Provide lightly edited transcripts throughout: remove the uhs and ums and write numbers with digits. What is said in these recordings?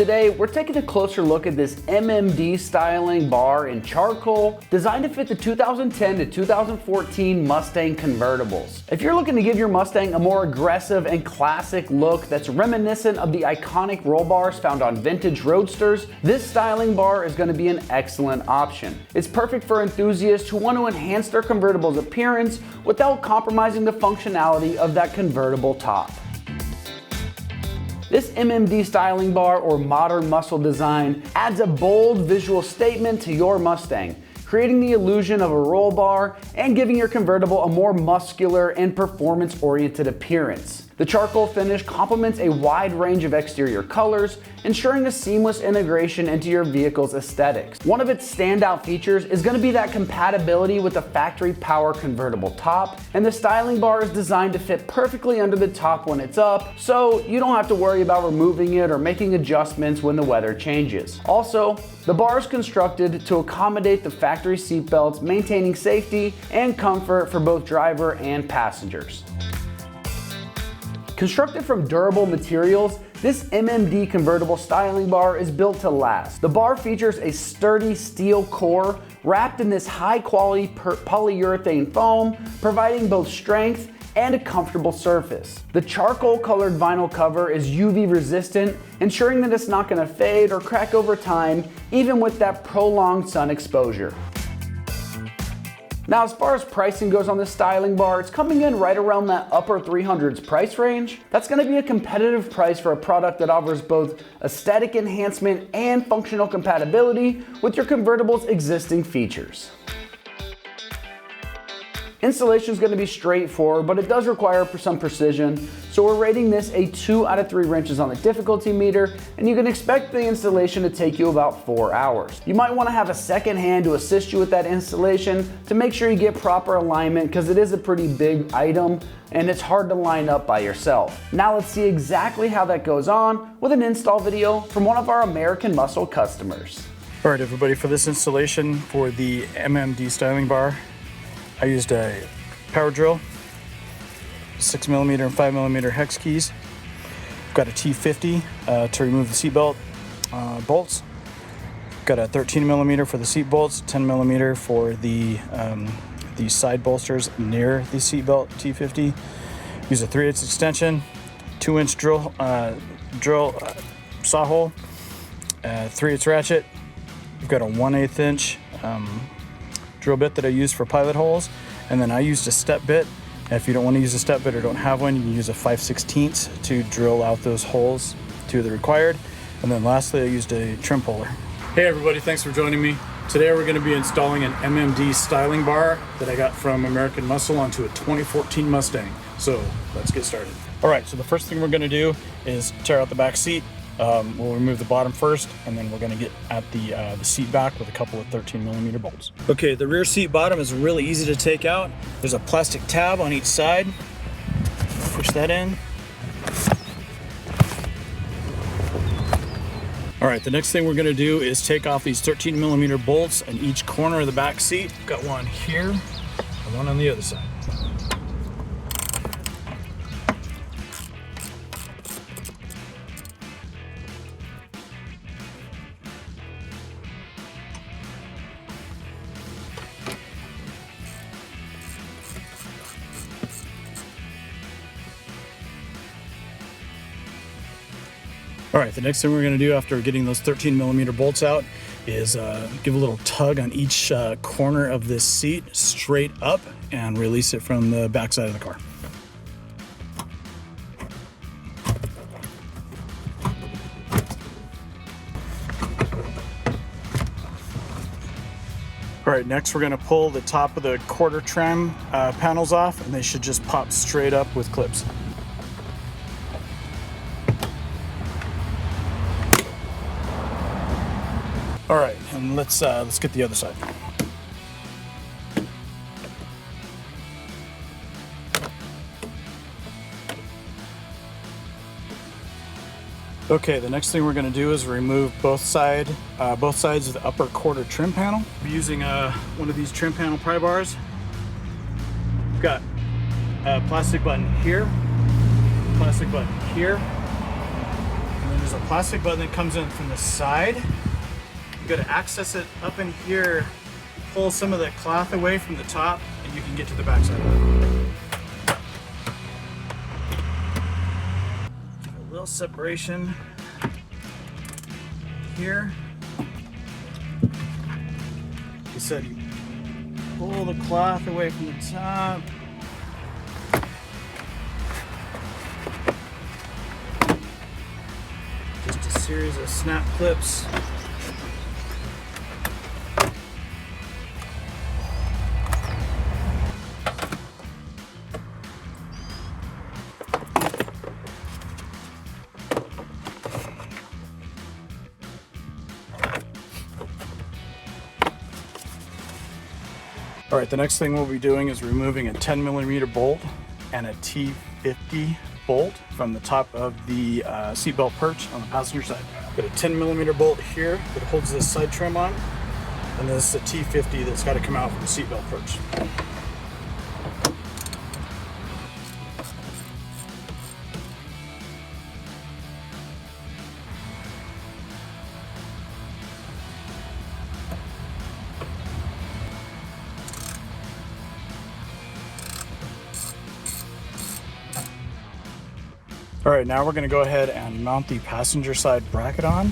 Today, we're taking a closer look at this MMD styling bar in charcoal, designed to fit the 2010 to 2014 Mustang convertibles. If you're looking to give your Mustang a more aggressive and classic look that's reminiscent of the iconic roll bars found on vintage roadsters, this styling bar is going to be an excellent option. It's perfect for enthusiasts who want to enhance their convertible's appearance without compromising the functionality of that convertible top. This MMD styling bar, or modern muscle design, adds a bold visual statement to your Mustang, creating the illusion of a roll bar and giving your convertible a more muscular and performance-oriented appearance. The charcoal finish complements a wide range of exterior colors, ensuring a seamless integration into your vehicle's aesthetics. One of its standout features is going to be that compatibility with the factory power convertible top, and the styling bar is designed to fit perfectly under the top when it's up, so you don't have to worry about removing it or making adjustments when the weather changes. Also, the bar is constructed to accommodate the factory seat belts, maintaining safety and comfort for both driver and passengers. Constructed from durable materials, this MMD convertible styling bar is built to last. The bar features a sturdy steel core wrapped in this high-quality polyurethane foam, providing both strength and a comfortable surface. The charcoal-colored vinyl cover is UV resistant, ensuring that it's not going to fade or crack over time, even with that prolonged sun exposure. Now, as far as pricing goes on this styling bar, it's coming in right around that upper 300s price range. That's going to be a competitive price for a product that offers both aesthetic enhancement and functional compatibility with your convertible's existing features. Installation is going to be straightforward, but it does require some precision, so we're rating this a 2 out of 3 wrenches on the difficulty meter, and you can expect the installation to take you about 4 hours. You might want to have a second hand to assist you with that installation to make sure you get proper alignment, because it is a pretty big item and it's hard to line up by yourself. Now let's see exactly how that goes on with an install video from one of our American Muscle customers. All right, everybody, for this installation for the MMD styling bar, I used a power drill, 6mm and 5mm hex keys. I've got a T50 to remove the seat belt bolts. Got a 13mm for the seat bolts, 10mm for the side bolsters near the seat belt T50. Use a 3/8 extension, 2-inch drill saw hole, 3/8 ratchet. We've got a 1/8 inch drill bit that I use for pilot holes, and then I used a step bit. If you don't want to use a step bit or don't have one, you can use a 5/16 to drill out those holes to the required. And then lastly, I used a trim puller. Hey everybody, thanks for joining me. Today we're going to be installing an MMD styling bar that I got from American Muscle onto a 2014 Mustang. So let's get started. All right, so the first thing we're going to do is tear out the back seat. We'll remove the bottom first, and then we're going to get at the seat back with a couple of 13mm bolts. Okay, the rear seat bottom is really easy to take out. There's a plastic tab on each side. Push that in. All right, the next thing we're going to do is take off these 13mm bolts in each corner of the back seat. Got one here and one on the other side. All right, the next thing we're going to do after getting those 13mm bolts out is give a little tug on each corner of this seat straight up and release it from the back side of the car. All right, next we're going to pull the top of the quarter trim panels off, and they should just pop straight up with clips. All right, and let's get the other side. Okay, the next thing we're going to do is remove both sides of the upper quarter trim panel. I'm using one of these trim panel pry bars. We've got a plastic button here, plastic button here, and then there's a plastic button that comes in from the side. You gotta access it up in here, pull some of the cloth away from the top, and you can get to the back side of it. A little separation here. Like I said, you pull the cloth away from the top. Just a series of snap clips. All right, the next thing we'll be doing is removing a 10mm bolt and a T50 bolt from the top of the seatbelt perch on the passenger side. Got a 10mm bolt here that holds this side trim on, and this is a T50 that's got to come out from the seatbelt perch. All right, now we're going to go ahead and mount the passenger side bracket on.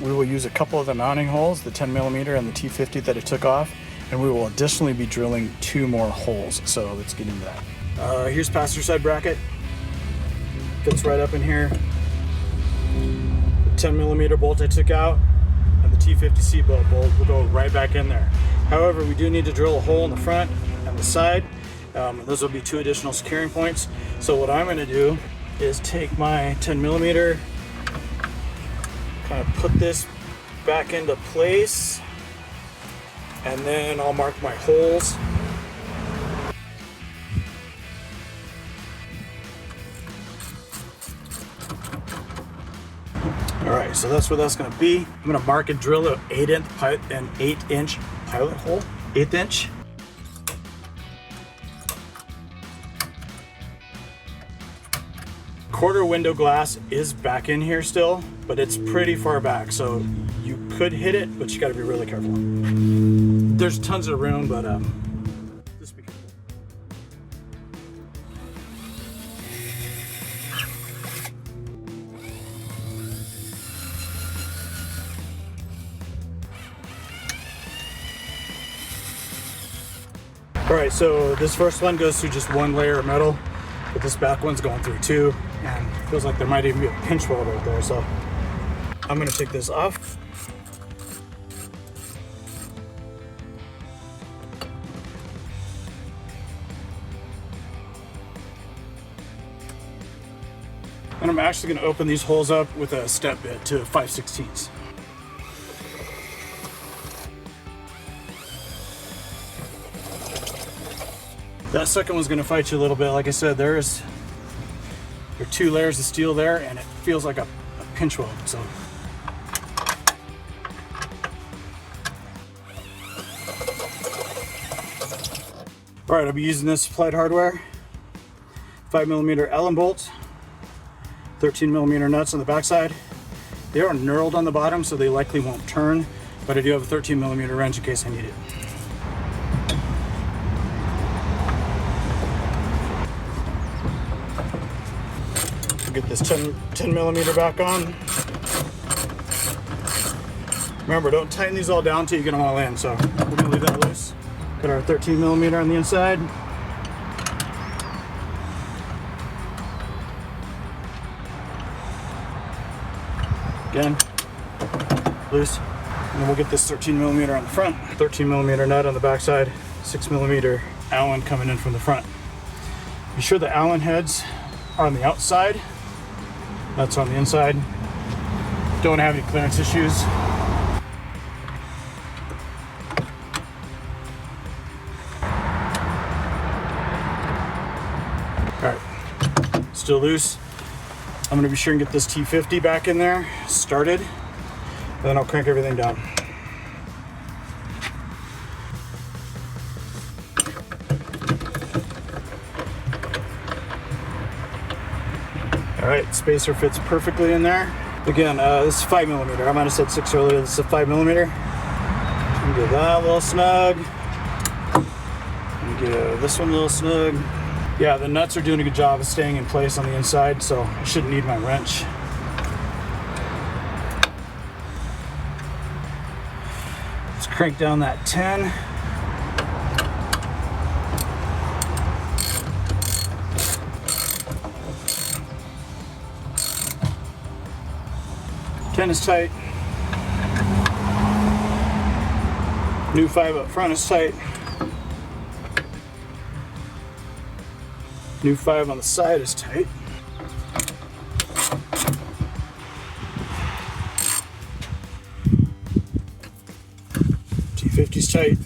We will use a couple of the mounting holes, the 10mm and the T50 that I took off, and we will additionally be drilling 2 more holes. So let's get into that. Here's passenger side bracket. Fits right up in here. The 10mm bolt I took out and the T50 seatbelt bolt will go right back in there. However, we do need to drill a hole in the front and the side. Those will be 2 additional securing points. So what I'm going to do is take my 10mm, kind of put this back into place, and then I'll mark my holes. All right, so that's where that's going to be. I'm going to mark and drill an 8-inch pilot hole, 1/8 inch. Quarter window glass is back in here still, but it's pretty far back, so you could hit it, but you got to be really careful. There's tons of room, but just be careful. All right, so this first one goes through just 1 layer of metal, but this back one's going through 2, and it feels like there might even be a pinch weld right there, so I'm gonna take this off. And I'm actually gonna open these holes up with a step bit to 5/16. That second one's gonna fight you a little bit. Like I said, there are 2 layers of steel there, and it feels like a pinch weld. So, all right, I'll be using this Applied Hardware 5mm Allen bolt, 13mm nuts on the backside. They are knurled on the bottom, so they likely won't turn, but I do have a 13mm wrench in case I need it. Get this 10mm back on. Remember, don't tighten these all down until you get them all in, so we're gonna leave that loose. Put our 13mm on the inside. Again, loose. And then we'll get this 13mm on the front, 13mm nut on the backside, 6mm Allen coming in from the front. Be sure the Allen heads are on the outside. That's on the inside. Don't have any clearance issues. All right, still loose. I'm gonna be sure and get this T50 back in there, started, and then I'll crank everything down. All right, spacer fits perfectly in there. Again, this is 5mm. I might have said 6 earlier. This is a 5mm. Get that a little snug. Give this one a little snug. Yeah, the nuts are doing a good job of staying in place on the inside, so I shouldn't need my wrench. Let's crank down that 10. Ten is tight. New 5 up front is tight. New 5 on the side is tight. T50's tight.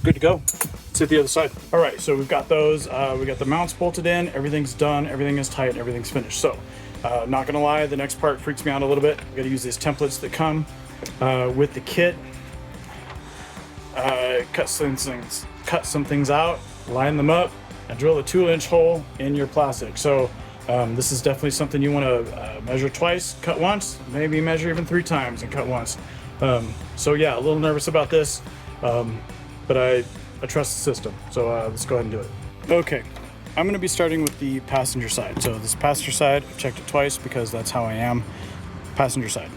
Good to go. Let's hit the other side. All right, so we've got those. We got the mounts bolted in. Everything's done. Everything is tight. Everything's finished. So, not gonna lie, the next part freaks me out a little bit. We gotta use these templates that come with the kit. Cut some things out, line them up, and drill a 2-inch hole in your plastic. So this is definitely something you want to measure twice, cut once, maybe measure even 3 times and cut once. So yeah, a little nervous about this, but I trust the system. So let's go ahead and do it. Okay, I'm going to be starting with the passenger side. So this passenger side, I've checked it twice because that's how I am. Passenger side.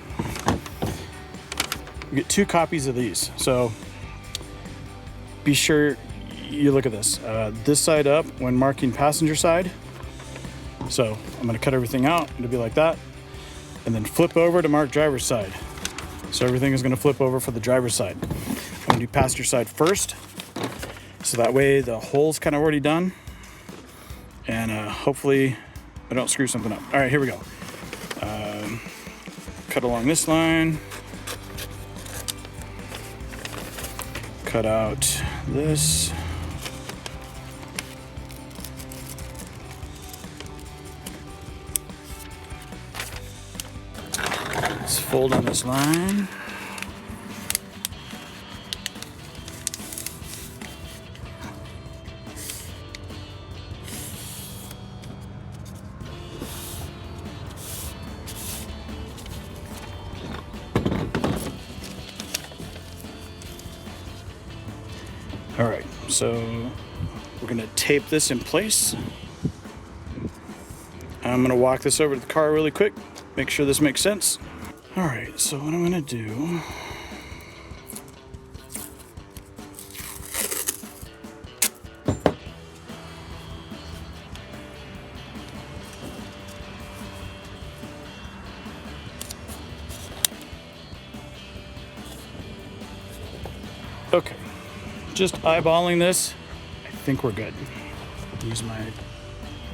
You get 2 copies of these. So be sure you look at this. This side up when marking passenger side. So I'm going to cut everything out. It'll be like that. And then flip over to mark driver's side. So everything is going to flip over for the driver's side. I'm going to do passenger side first. So that way the hole's kind of already done. And hopefully I don't screw something up. All right, here we go. Cut along this line. Cut out this. Let's fold on this line. All right, so we're gonna tape this in place. I'm gonna walk this over to the car really quick, make sure this makes sense. All right, so what I'm gonna do, okay. Just eyeballing this, I think we're good. Use my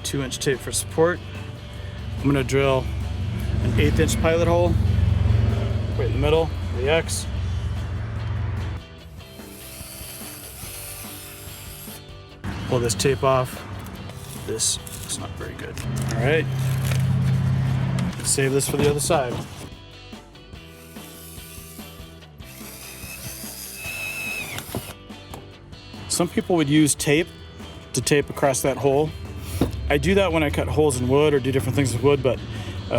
2-inch tape for support. I'm gonna drill an 1/8-inch pilot hole right in the middle, the X. Pull this tape off. This is not very good. All right, let's save this for the other side. Some people would use tape to tape across that hole. I do that when I cut holes in wood or do different things with wood, but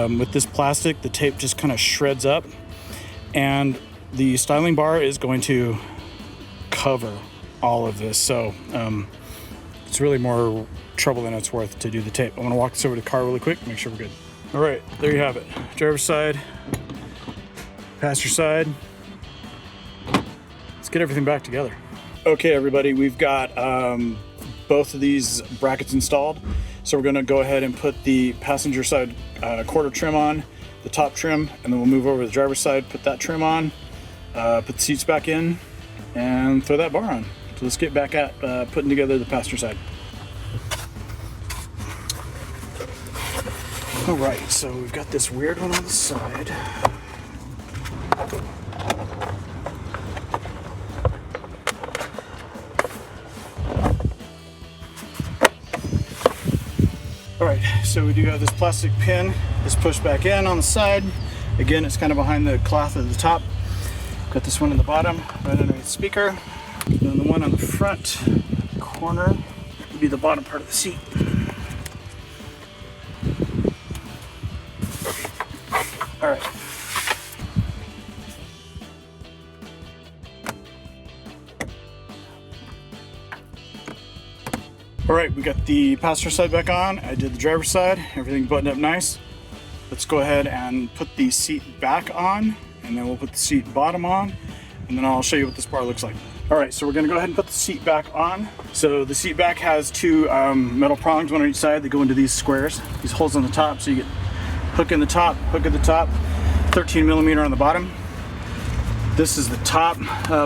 with this plastic, the tape just kind of shreds up, and the styling bar is going to cover all of this. So it's really more trouble than it's worth to do the tape. I'm gonna walk this over to the car really quick, make sure we're good. All right, there you have it. Driver's side, passenger side. Let's get everything back together. Okay, everybody, we've got both of these brackets installed. So we're gonna go ahead and put the passenger side quarter trim on, the top trim, and then we'll move over to the driver's side, put that trim on, put the seats back in, and throw that bar on. So let's get back at putting together the passenger side. All right, so we've got this weird one on the side. All right, so we do have this plastic pin that's pushed back in on the side. Again, it's kind of behind the cloth at the top. Got this one in the bottom, right underneath the speaker. And then the one on the front corner would be the bottom part of the seat. All right. All right, we got the passenger side back on. I did the driver's side, everything buttoned up nice. Let's go ahead and put the seat back on, and then we'll put the seat bottom on, and then I'll show you what this bar looks like. All right, so we're gonna go ahead and put the seat back on. So the seat back has two metal prongs, one on each side, that go into these squares, these holes on the top. So you get hook in the top, hook at the top, 13 millimeter on the bottom. This is the top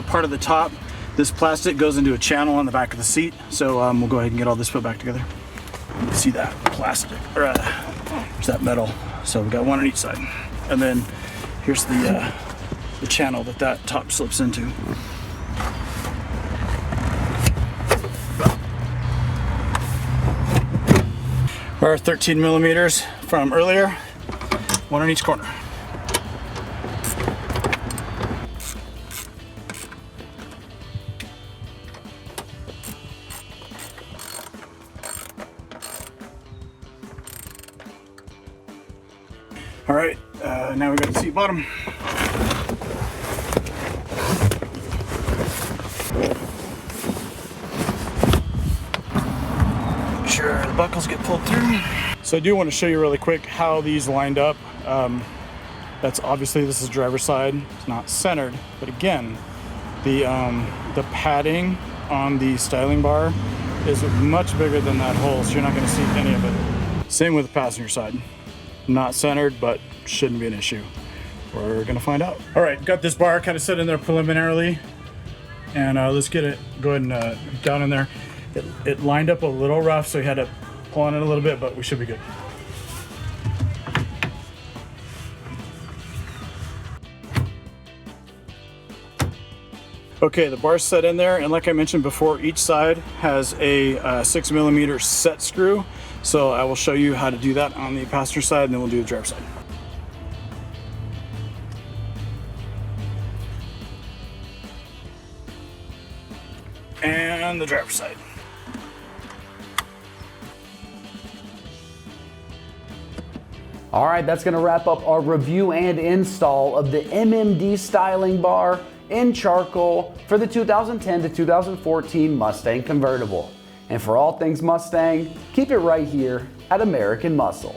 part of the top. This plastic goes into a channel on the back of the seat. So we'll go ahead and get all this put back together. You can see that plastic, or there's that metal. So we got one on each side. And then here's the channel that top slips into. Our 13 millimeters from earlier, one on each corner. All right, now we got the seat bottom. Make sure the buckles get pulled through. So I do want to show you really quick how these lined up. That's obviously, this is driver's side. It's not centered, but again, the padding on the styling bar is much bigger than that hole, so you're not going to see any of it. Same with the passenger side. Not centered, but shouldn't be an issue. We're gonna find out. All right, got this bar kind of set in there preliminarily, and let's get it, go ahead and down in there. It lined up a little rough, so we had to pull on it a little bit, but we should be good. Okay, the bar's set in there, and like I mentioned before, each side has a 6 millimeter set screw. So I will show you how to do that on the passenger side, and then we'll do the driver's side. And the driver's side. All right, that's gonna wrap up our review and install of the MMD styling bar in charcoal for the 2010 to 2014 Mustang convertible. And for all things Mustang, keep it right here at American Muscle.